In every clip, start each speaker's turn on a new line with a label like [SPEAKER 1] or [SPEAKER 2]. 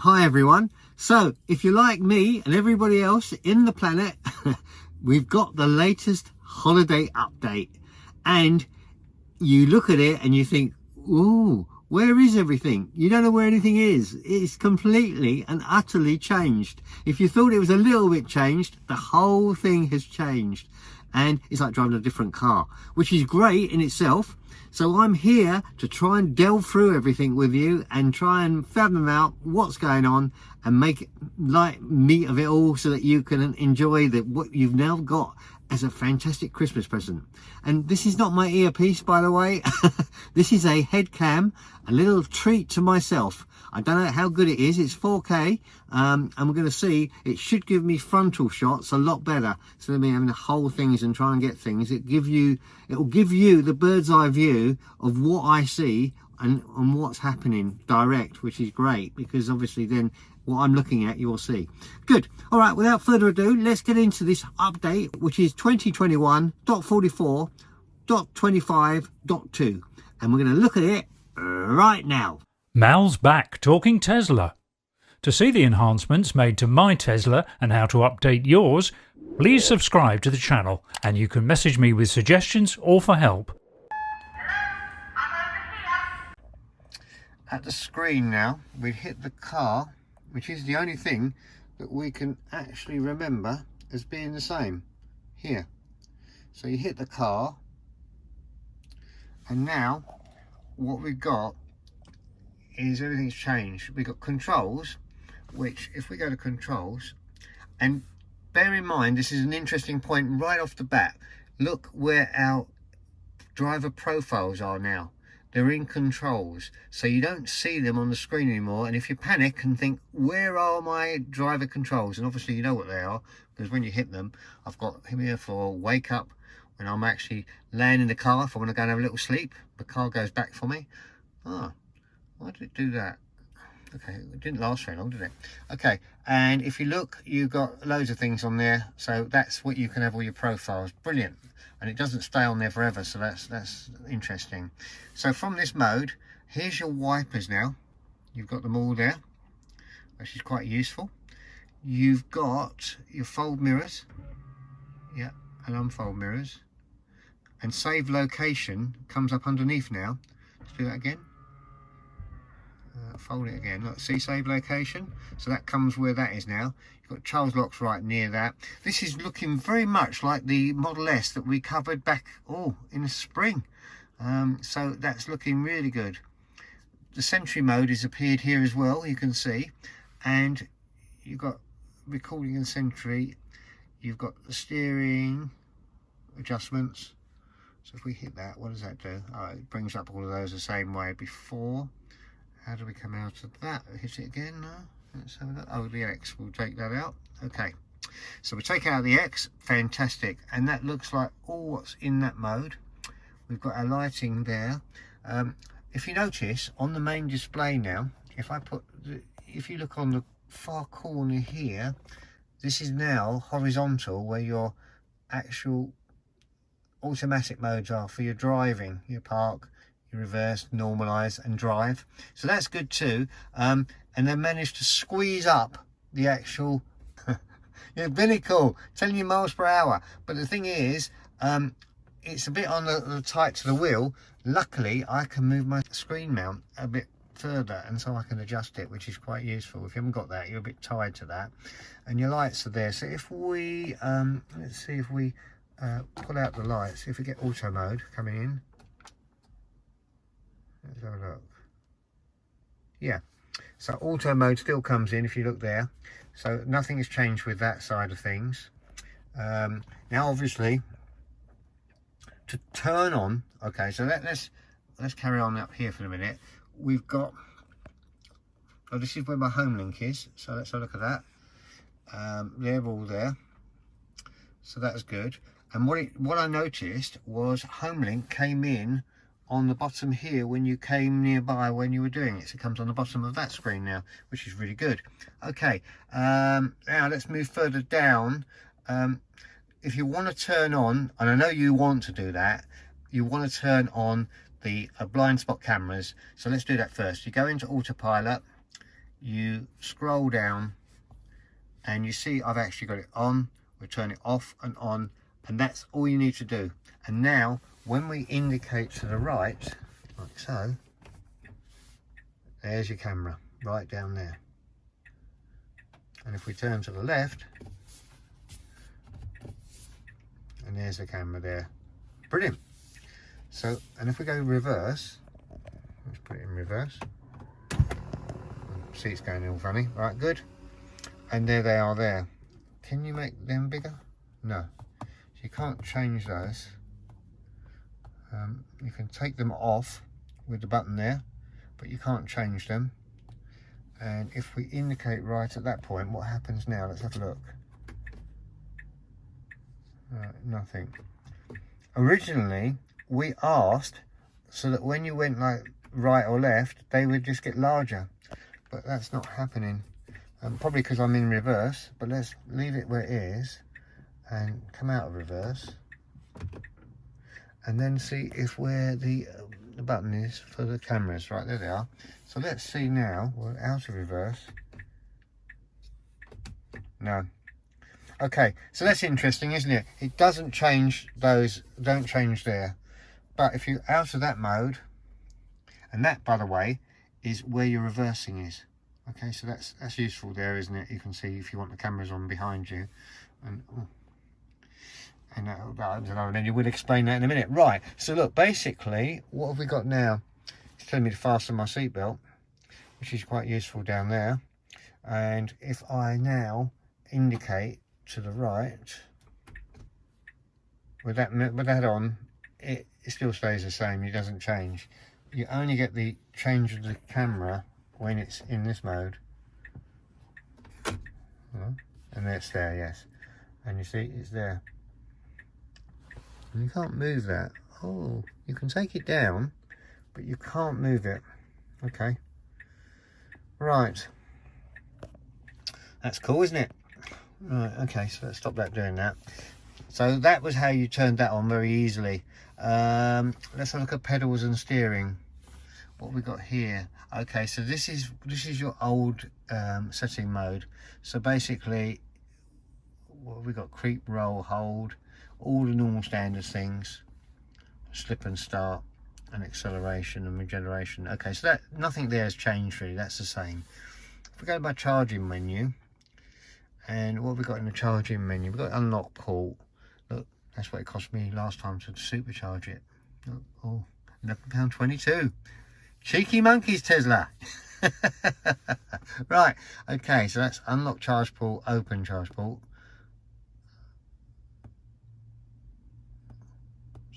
[SPEAKER 1] Hi everyone. So if you're like me and everybody else in the planet, we've got the latest holiday update, and you look at it and you think, ooh, where is everything? You don't know where anything is. It's completely and utterly changed. If you thought it was a little bit changed, the whole thing has changed, and it's like driving a different car, which is great in itself. So I'm here to try and delve through everything with you and try and fathom out what's going on and make light meat of it all so that you can enjoy what you've now got as a fantastic Christmas present. And this is not my earpiece, by the way. This is a head cam, a little treat to myself. I don't know how good it is. It's 4K, and we're going to see. It should give me frontal shots a lot better, so than me having to hold things and try and get things. It will give you the bird's eye view of what I see and what's happening direct, which is great, because obviously then what I'm looking at you'll see. Good. All right, without further ado, let's get into this update, which is 2021.44.25.2, and we're going to look at it right now.
[SPEAKER 2] Mal's back talking Tesla. To see the enhancements made to my Tesla and how to update yours, please subscribe to the channel, and you can message me with suggestions or for help.
[SPEAKER 1] At the screen now, we've hit the car, which is the only thing that we can actually remember as being the same here. So you hit the car, and now what we've got is everything's changed. We've got controls, which if we go to controls, and bear in mind this is an interesting point right off the bat, look where our driver profiles are now. They're in controls, so you don't see them on the screen anymore. And if you panic and think, where are my driver controls? And obviously you know what they are, because when you hit them, I've got him here for wake up, when I'm actually laying in the car. If I want to go and have a little sleep, the car goes back for me. Ah, why did it do that? Okay, it didn't last very long, did it? Okay, and if you look, you've got loads of things on there, so that's what you can have all your profiles. Brilliant. And it doesn't stay on there forever, so that's interesting. So from this mode, here's your wipers now. You've got them all there, which is quite useful. You've got your fold mirrors, yeah, and unfold mirrors, and save location comes up underneath now. Let's do that again. Fold it again. Look, see, save location, so that comes where that is now. You've got Charles locks right near that. This is looking very much like the Model S that we covered back in the spring, so that's looking really good. The Sentry mode has appeared here as well, you can see, and you've got recording and Sentry. You've got the steering adjustments, so if we hit that, what does that do? It brings up all of those the same way before. How do we come out of that? Hit it again now. Let's have a look. Oh, the X, we'll take that out. Okay, so we take out the X, fantastic, and that looks like all what's in that mode. We've got our lighting there. If you notice on the main display now, if you look on the far corner here, this is now horizontal, where your actual automatic modes are for your driving, your park, reverse, normalize and drive, so that's good too. And they managed to squeeze up the actual yeah, really cool, telling you miles per hour. But the thing is, it's a bit on the tight to the wheel. Luckily I can move my screen mount a bit further, and so I can adjust it, which is quite useful. If you haven't got that, you're a bit tied to that. And your lights are there, so if we let's see, if we pull out the lights, if we get auto mode coming in, let's have a look. Yeah, so auto mode still comes in if you look there, so nothing has changed with that side of things. Now obviously to turn on, okay, so let's carry on up here for a minute. We've got, oh, this is where my home link is, so let's have a look at that. They're all there, so that's good. And what I noticed was home link came in on the bottom here when you came nearby when you were doing it, so it comes on the bottom of that screen now, which is really good. Okay, now let's move further down. If you want to turn on, and I know you want to do that, you want to turn on the blind spot cameras, so let's do that first. You go into Autopilot, you scroll down and you see I've actually got it on. We turn it off and on, and that's all you need to do. And now when we indicate to the right, like so, there's your camera right down there. And if we turn to the left, and there's the camera there. Brilliant. So, and if we go reverse, let's put it in reverse. See, it's going all funny. Right, good. And there they are there. Can you make them bigger? No. So you can't change those. You can take them off with the button there, but you can't change them. And if we indicate right at that point, what happens now? Let's have a look. Nothing. Originally, we asked so that when you went like right or left, they would just get larger, but that's not happening. Probably because I'm in reverse, but let's leave it where it is and come out of reverse and then see if where the button is for the cameras. Right, there they are. So let's see now. We're out of reverse. No. Okay, so that's interesting, isn't it? It doesn't change those, don't change there. But if you're out of that mode, and that, by the way, is where your reversing is. Okay, so that's useful there, isn't it? You can see if you want the cameras on behind you. And then you will explain that in a minute. Right, so look, basically, what have we got now? It's telling me to fasten my seatbelt, which is quite useful down there. And if I now indicate to the right, with that on, it still stays the same. It doesn't change. You only get the change of the camera when it's in this mode. And it's there, yes. And you see it's there. And you can't move that. Oh, you can take it down, but you can't move it. Okay. Right. That's cool, isn't it? Right, okay, so let's stop that doing that. So that was how you turned that on very easily. Let's have a look at pedals and steering. What we got here? Okay, so this is your old setting mode. So basically, what have we got? Creep, roll, hold, all the normal standard things. Slip and start, and acceleration and regeneration. Okay, so that nothing there has changed really. That's the same. If we go to my charging menu, and what have we got in the charging menu? We've got unlock port. Look, that's what it cost me last time to supercharge it. Look, oh, £11.22. Cheeky monkeys, Tesla. Right, okay, so that's unlock charge port, open charge port.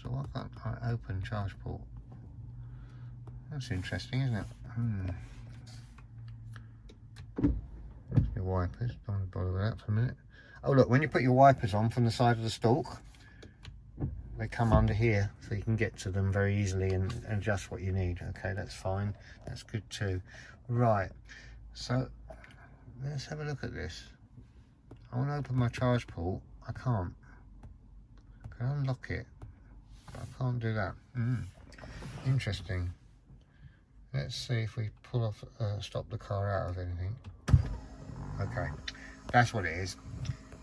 [SPEAKER 1] So why can't I open charge port? That's interesting, isn't it? Your wipers, don't want to bother with that for a minute. Oh look, when you put your wipers on from the side of the stalk, they come under here, so you can get to them very easily and adjust what you need. Okay, that's fine, that's good too. Right, so let's have a look at this. I want to open my charge port. I can't. I can unlock it, but I can't do that. Interesting. Let's see if we pull off, stop the car out of anything. Okay, that's what it is.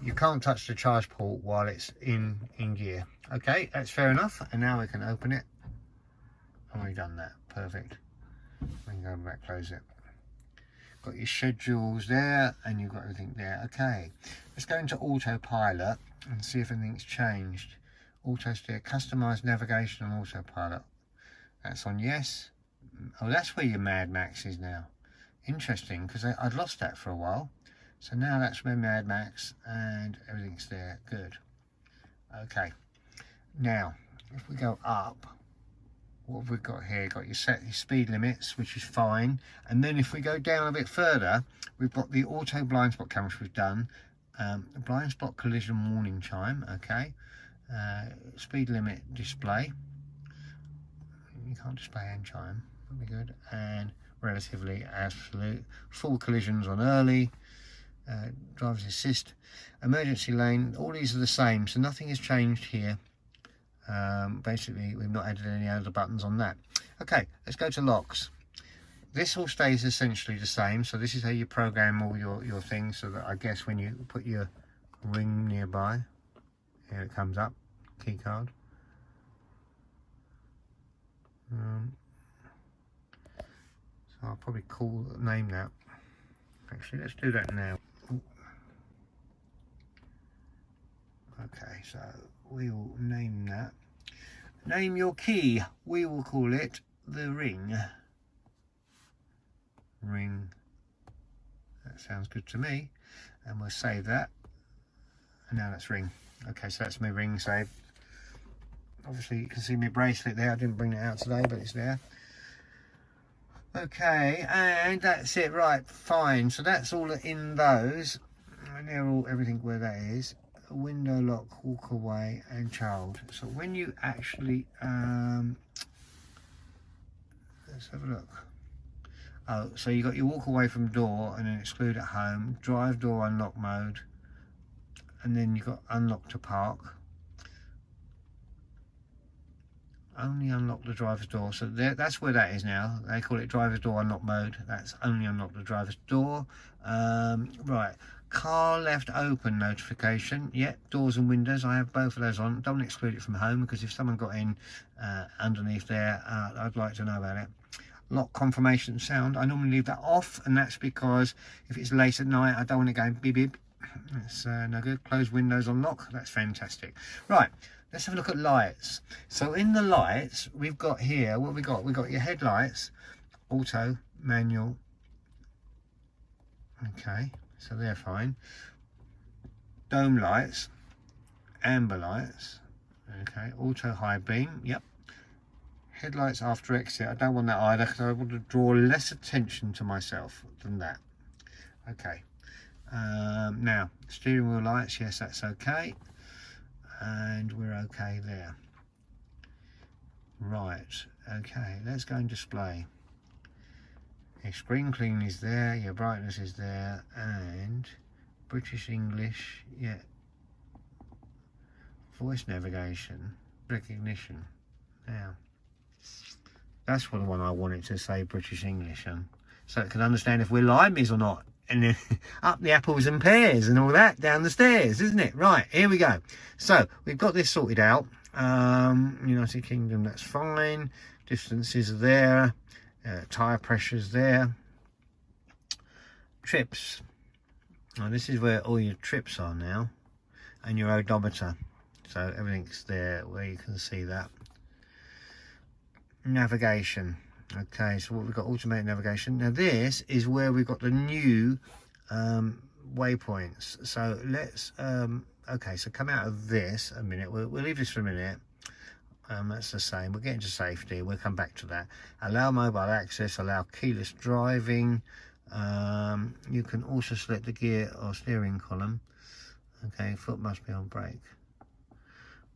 [SPEAKER 1] You can't touch the charge port while it's in gear. Okay, that's fair enough. And now we can open it. And we've done that. Perfect. We can go back, close it. Got your schedules there, and you've got everything there. Okay, let's go into Autopilot and see if anything's changed. Auto steer, customized navigation on Autopilot. That's on yes. Oh, that's where your Mad Max is now. Interesting, because I'd lost that for a while. So now that's where Mad Max and everything's there. Good. Okay. Now, if we go up, what have we got here? Got your set your speed limits, which is fine. And then if we go down a bit further, we've got the auto blind spot camera, which we've done. Blind spot collision warning chime. Okay. Speed limit display. You can't display and chime. That'd be good. And relatively absolute. Full collisions on early. Driver's assist, emergency lane, all these are the same, so nothing has changed here. Basically we've not added any other buttons on that. Okay, let's go to locks. this all stays essentially the same. So this is how you program all your things, so that I guess when you put your ring nearby, here it comes up, key card. So I'll probably name that. Actually, let's do that now. Okay, so we will name that. Name your key. We will call it the ring. Ring. That sounds good to me. And we'll save that. And now that's ring. Okay, so that's my ring saved. Obviously you can see my bracelet there. I didn't bring it out today, but it's there. Okay, and that's it. Right, fine. So that's all in those. And they're all everything where that is. Window lock, walk away, and child. So when you actually let's have a look. Oh, so you got your walk away from door, and then exclude at home, drive door unlock mode, and then you got unlock to park. Only unlock the driver's door. So that's where that is now. They call it driver's door unlock mode. That's only unlock the driver's door. Right. Car left open notification. Yeah, doors and windows. I have both of those on. Don't exclude it from home, because if someone got in underneath there, I'd like to know about it. Lock confirmation sound. I normally leave that off, and that's because if it's late at night, I don't want it going beep beep. That's no good. Close windows on lock. That's fantastic. Right. Let's have a look at lights. So in the lights, we've got here, what we got? We've got your headlights, auto, manual. Okay, so they're fine. Dome lights, amber lights. Okay, auto high beam, yep. Headlights after exit, I don't want that either, because I want to draw less attention to myself than that. Okay, now, steering wheel lights, yes, that's okay. And we're okay there. Right, okay, let's go and display. Your screen clean is there, your brightness is there, and British English, yeah. Voice navigation, recognition. Now, that's the one I wanted to say British English on, so it can understand if we're limeys or not. And then up the apples and pears and all that down the stairs, isn't it? Right, here we go. So we've got this sorted out. United Kingdom, that's fine. Distances are there. Tyre pressure's there. Trips. Now this is where all your trips are now. And your odometer. So everything's there where you can see that. Navigation. Okay, so what we've got, automated navigation. Now this is where we've got the new waypoints. So let's okay, so come out of this a minute. We'll leave this for a minute. That's the same. We'll get into safety. We'll come back to that. Allow mobile access, allow keyless driving. You can also select the gear or steering column. Okay, foot must be on brake.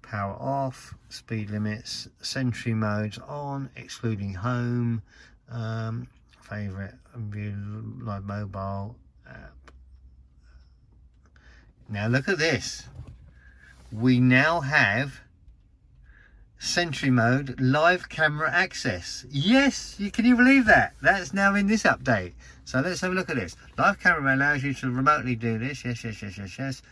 [SPEAKER 1] Power off, speed limits, Sentry modes on, excluding home, favorite, view live mobile app. Now look at this. We now have Sentry mode, live camera access. Yes, can you believe that? That's now in this update. So let's have a look at this. Live camera allows you to remotely do this. Yes, yes, yes, yes, yes.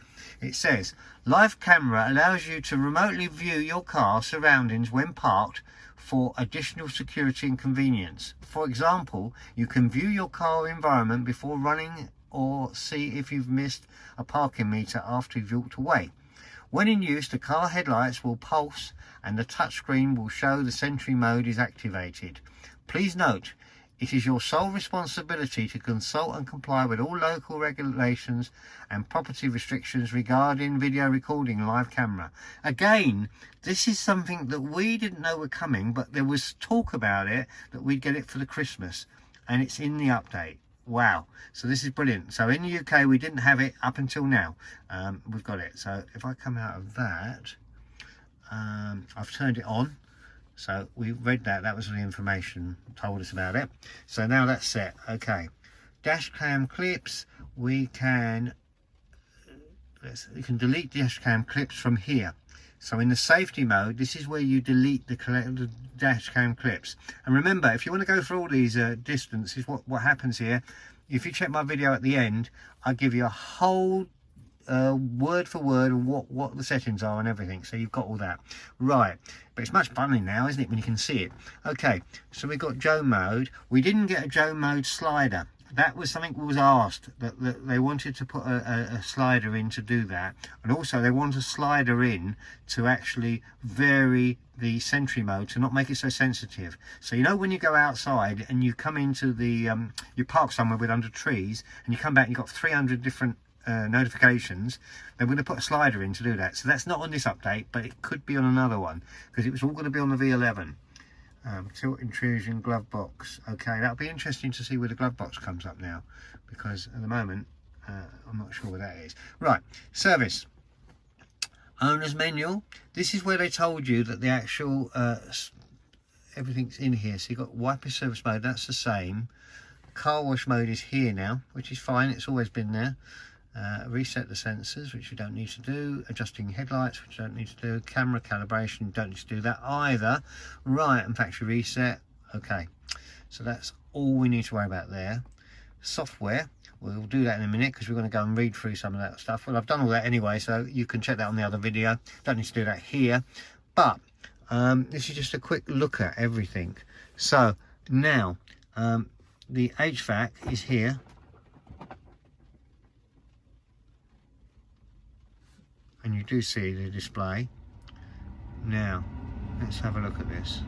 [SPEAKER 1] It says, live camera allows you to remotely view your car surroundings when parked for additional security and convenience. For example, you can view your car environment before running or see if you've missed a parking meter after you've walked away. When in use, the car headlights will pulse and the touchscreen will show the Sentry mode is activated. Please note, it is your sole responsibility to consult and comply with all local regulations and property restrictions regarding video recording live camera. Again, this is something that we didn't know were coming, but there was talk about it, that we'd get it for the Christmas, and it's in the update. Wow, so this is brilliant. So in the UK we didn't have it up until now. We've got it. So if I come out of that, I've turned it on. So we read that, that was the information told us about it. So now that's set. Okay, dash cam clips, we can delete dash cam clips from here. So in the safety mode, this is where you delete the dash cam clips. And remember, if you want to go through all these distances, what happens here, if you check my video at the end, I give you a whole word for word of what the settings are and everything, so you've got all that. Right, but it's much funner now, isn't it, when you can see it? Okay, so we've got Joe mode. We didn't get a Joe mode slider. That was something that was asked, that they wanted to put a slider in to do that, and also they want a slider in to actually vary the Sentry mode to not make it so sensitive. So you know when you go outside and you come into the you park somewhere with under trees and you come back and you've got 300 different notifications, they're going to put a slider in to do that. So that's not on this update, but it could be on another one, because it was all going to be on the V11. Tilt intrusion glove box. Okay, that'll be interesting to see where the glove box comes up now, because at the moment I'm not sure where that is. Right, service owner's manual. This is where they told you that the actual everything's in here. So you've got wiper service mode, that's the same. Car wash mode is here now, which is fine, it's always been there. Reset the sensors, which you don't need to do. Adjusting headlights, which you don't need to do. Camera calibration, you don't need to do that either. Right, and factory reset. Okay, so that's all we need to worry about there. Software, we'll do that in a minute, because we're going to go and read through some of that stuff. Well, I've done all that anyway, so you can check that on the other video. Don't need to do that here, but this is just a quick look at everything. So now the Hvac is here. And you do see the display. Now let's have a look at this,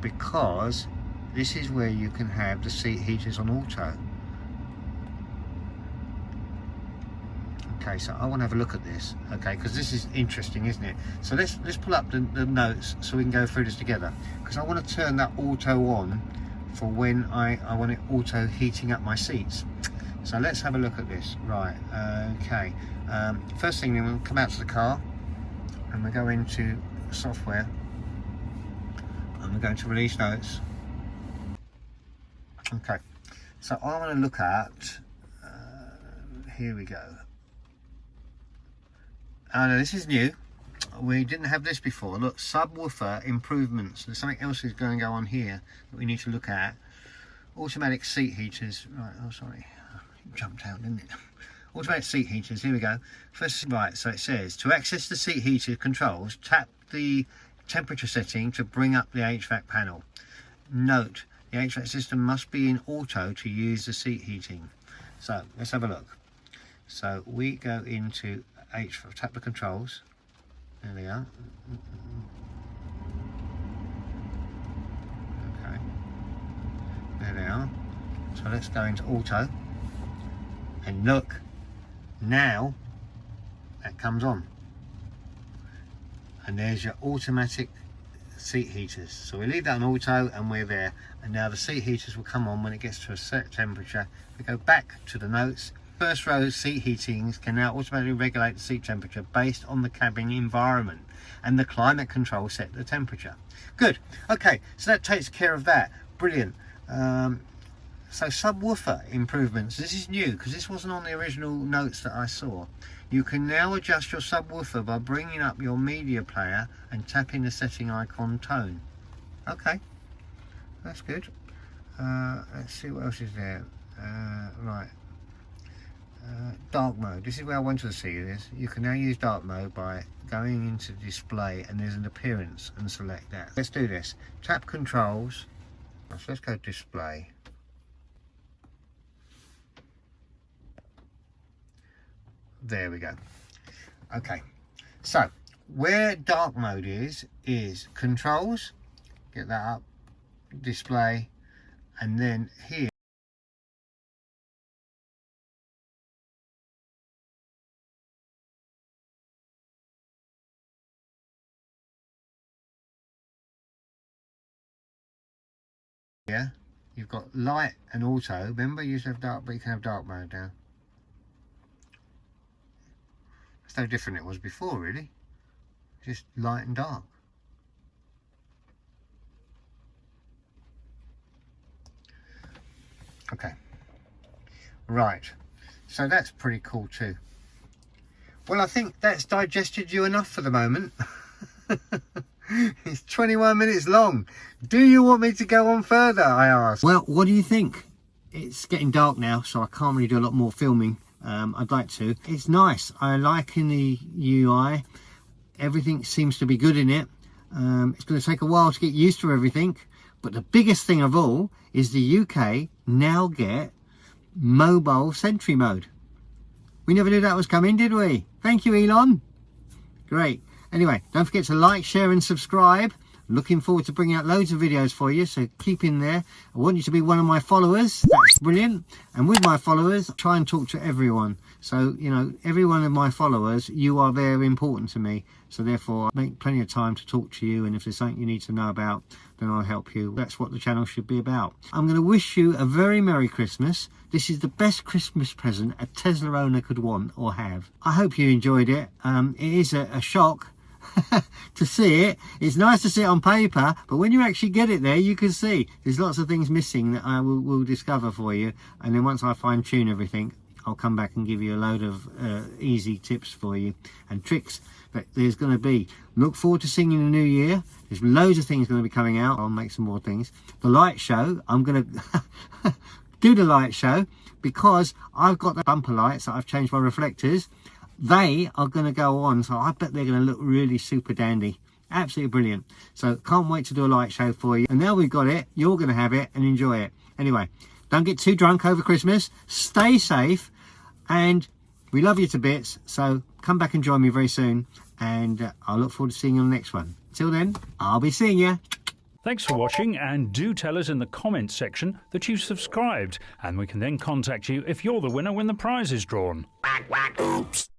[SPEAKER 1] because this is where you can have the seat heaters on auto. Okay, so I want to have a look at this, okay, because this is interesting, isn't it? So let's pull up the notes so we can go through this together, because I want to turn that auto on for when I want it auto heating up my seats. So let's have a look at this. Right, okay. First thing, then we'll come out to the car and we'll go into software and we'll go into release notes. Okay, so I want to look at, here we go. Oh no, this is new. We didn't have this before. Look, subwoofer improvements. There's something else is going to go on here that we need to look at. Automatic seat heaters. Right, oh sorry. Jumped out, didn't it? Automatic seat heaters, here we go. First, right, so it says to access the seat heater controls, tap the temperature setting to bring up the Hvac panel. Note, the Hvac system must be in auto to use the seat heating. So let's have a look. So we go into Hvac, tap the controls. There they are. Okay, there they are. So let's go into auto. And look, now that comes on, and there's your automatic seat heaters. So we leave that on auto and we're there, and now the seat heaters will come on when it gets to a set temperature. We go back to the notes. First row seat heatings can now automatically regulate the seat temperature based on the cabin environment, and the climate control set the temperature. Good, okay, so that takes care of that. Brilliant. So subwoofer improvements, this is new because this wasn't on the original notes that I saw. You can now adjust your subwoofer by bringing up your media player and tapping the setting icon tone. Okay, that's good. Let's see what else is there. Right, dark mode, this is where I wanted to see this. You can now use dark mode by going into display, and there's an appearance, and select that. Let's do this. Tap controls, so let's go display. There we go. Okay, so where dark mode is controls, get that up, display, and then here you've got light and auto. Remember, you used to have dark, but you can have dark mode now. It's no different than it was before, really. Just light and dark. Okay, right, so that's pretty cool too. Well, I think that's digested you enough for the moment. It's 21 minutes long. Do you want me to go on further, I asked? Well, what do you think? It's getting dark now, so I can't really do a lot more filming. I'd like to. It's nice. I like in the UI. Everything seems to be good in it. It's going to take a while to get used to everything. But the biggest thing of all is the UK now get mobile Sentry mode. We never knew that was coming, did we? Thank you, Elon. Great. Anyway, don't forget to like, share and subscribe. Looking forward to bringing out loads of videos for you, so keep in there. I want you to be one of my followers. That's brilliant. And with my followers, try and talk to everyone. So, you know, every one of my followers, you are very important to me. So therefore, make plenty of time to talk to you. And if there's something you need to know about, then I'll help you. That's what the channel should be about. I'm going to wish you a very Merry Christmas. This is the best Christmas present a Tesla owner could want or have. I hope you enjoyed it. It is a shock to see it. It's nice to see it on paper, but when you actually get it there, you can see there's lots of things missing that I will discover for you. And then once I fine tune everything, I'll come back and give you a load of easy tips for you and tricks that there's going to be. Look forward to seeing you in the new year. There's loads of things going to be coming out. I'll make some more things. The light show, I'm going to do the light show because I've got the bumper lights that I've changed my reflectors. They are going to go on, so I bet they're going to look really super dandy. Absolutely brilliant. So can't wait to do a light show for you. And now we've got it, you're going to have it and enjoy it. Anyway, don't get too drunk over Christmas. Stay safe. And we love you to bits. So come back and join me very soon. And I'll look forward to seeing you on the next one. Till then, I'll be seeing you.
[SPEAKER 2] Thanks for watching, and do tell us in the comments section that you've subscribed, and we can then contact you if you're the winner when the prize is drawn.
[SPEAKER 3] Quack, quack. Oops.